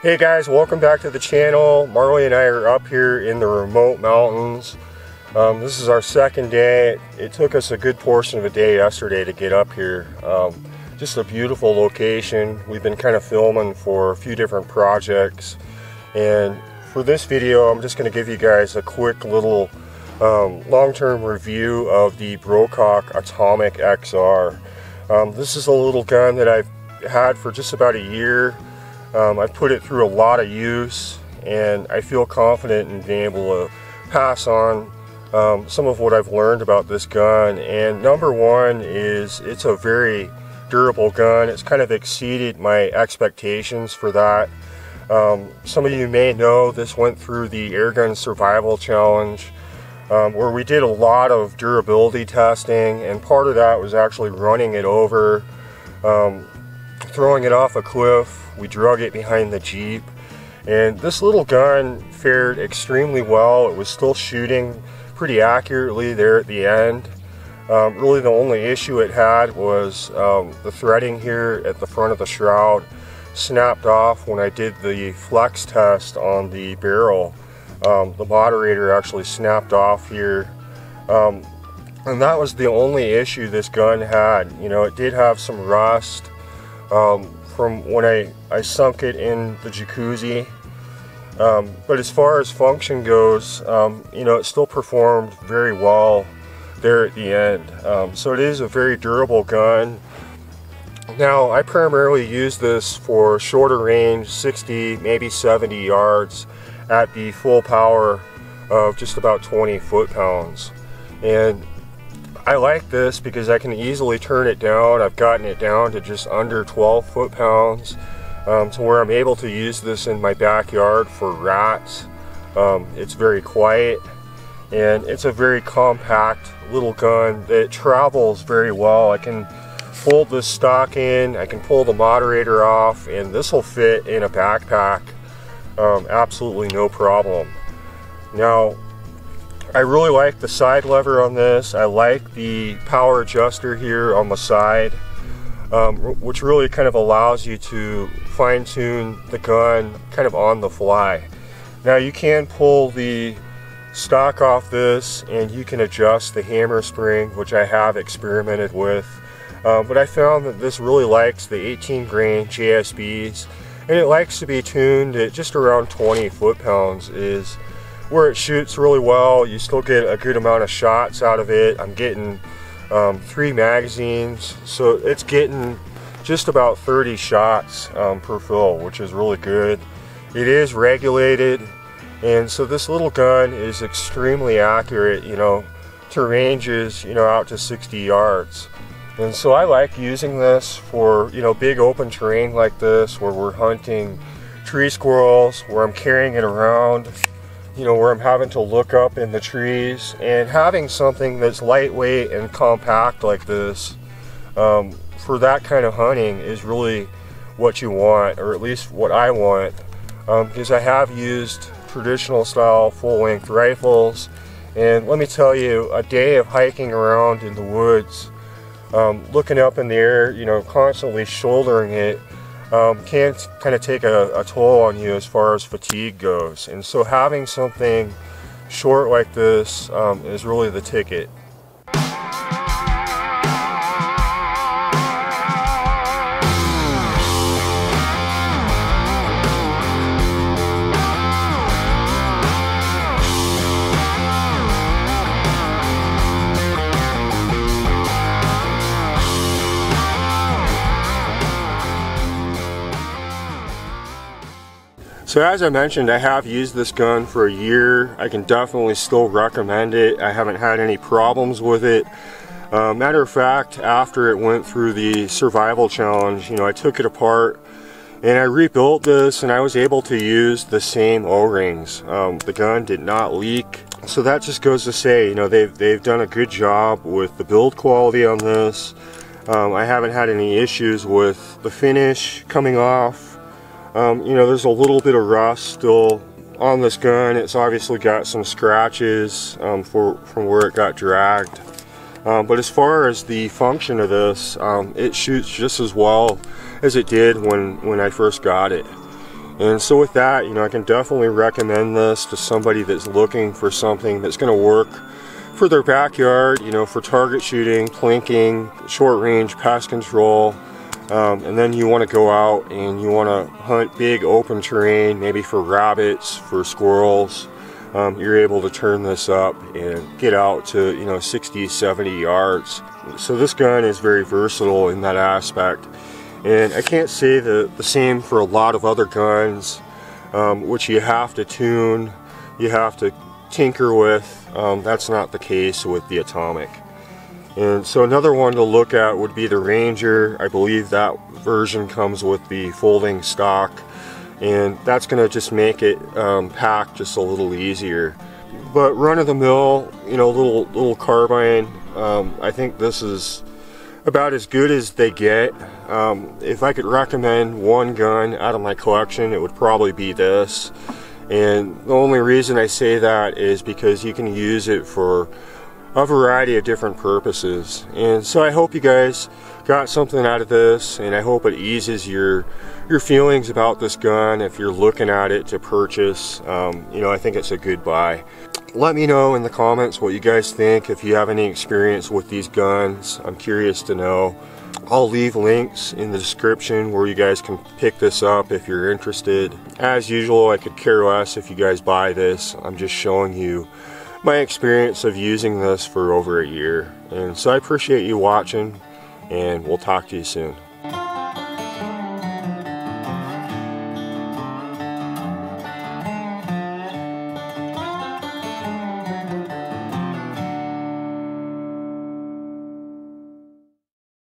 Hey guys, welcome back to the channel. Marley and I are up here in the remote mountains. This is our second day. It took us a good portion of a day yesterday to get up here. Just a beautiful location. We've been kind of filming for a few different projects, and for this video I'm just going to give you guys a quick little long-term review of the Brocock Atomic XR. This is a little gun that I've had for just about a year. I've put it through a lot of use, and I feel confident in being able to pass on some of what I've learned about this gun. And number one is it's a very durable gun. It's kind of exceeded my expectations for that. Some of you may know this went through the Airguns Survival Challenge, where we did a lot of durability testing, and part of that was actually running it over, throwing it off a cliff. We drug it behind the Jeep, and this little gun fared extremely well. It was still shooting pretty accurately there at the end. Really the only issue it had was the threading here at the front of the shroud snapped off when I did the flex test on the barrel. The moderator actually snapped off here, and that was the only issue this gun had. You know, it did have some rust from when I sunk it in the jacuzzi, but as far as function goes, you know, it still performed very well there at the end. So it is a very durable gun. Now, I primarily use this for shorter range, 60, maybe 70 yards at the full power of just about 20 foot-pounds. And I like this because I can easily turn it down. I've gotten it down to just under 12 foot-pounds, to where I'm able to use this in my backyard for rats. It's very quiet, and it's a very compact little gun that travels very well. I can fold this stock in, I can pull the moderator off, and this will fit in a backpack absolutely no problem. Now, I really like the side lever on this. I like the power adjuster here on the side, which really kind of allows you to fine-tune the gun kind of on the fly. Now, you can pull the stock off this and you can adjust the hammer spring, which I have experimented with, but I found that this really likes the 18 grain JSBs, and it likes to be tuned at just around 20 foot-pounds is where it shoots really well. You still get a good amount of shots out of it. I'm getting 3 magazines, so it's getting just about 30 shots per fill, which is really good. It is regulated, and so this little gun is extremely accurate, you know, to ranges, you know, out to 60 yards. And so I like using this for, you know, big open terrain like this, where we're hunting tree squirrels, where I'm carrying it around, you know, where I'm having to look up in the trees. And having something that's lightweight and compact like this for that kind of hunting is really what you want, or at least what I want, because I have used traditional style full-length rifles, and let me tell you, a day of hiking around in the woods, looking up in the air, you know, constantly shouldering it, can kind of take a toll on you as far as fatigue goes. And so having something short like this is really the ticket. So as I mentioned, I have used this gun for a year. I can definitely still recommend it. I haven't had any problems with it. Matter of fact, after it went through the survival challenge, you know, I took it apart and I rebuilt this, and I was able to use the same O-rings. The gun did not leak. So that just goes to say, you know, they've done a good job with the build quality on this. I haven't had any issues with the finish coming off. You know, there's a little bit of rust still on this gun. It's obviously got some scratches from where it got dragged. But as far as the function of this, it shoots just as well as it did when I first got it. And so with that, you know, I can definitely recommend this to somebody that's looking for something that's going to work for their backyard, you know, for target shooting, plinking, short range pest control, and then you want to go out and you want to hunt big open terrain, maybe for rabbits, for squirrels. You're able to turn this up and get out to, you know, 60, 70 yards. So this gun is very versatile in that aspect. And I can't say the same for a lot of other guns, which you have to tune, you have to tinker with. That's not the case with the Atomic. And so another one to look at would be the Ranger. I believe that version comes with the folding stock, and that's going to just make it pack just a little easier. But run-of-the-mill, you know, little carbine, I think this is about as good as they get. If I could recommend one gun out of my collection, it would probably be this. And the only reason I say that is because you can use it for a variety of different purposes. And so I hope you guys got something out of this, and I hope it eases your feelings about this gun if you're looking at it to purchase. You know, I think it's a good buy. Let me know in the comments what you guys think, if you have any experience with these guns. I'm curious to know. I'll leave links in the description where you guys can pick this up if you're interested. As usual, I could care less if you guys buy this. I'm just showing you my experience of using this for over a year. And so I appreciate you watching, and we'll talk to you soon.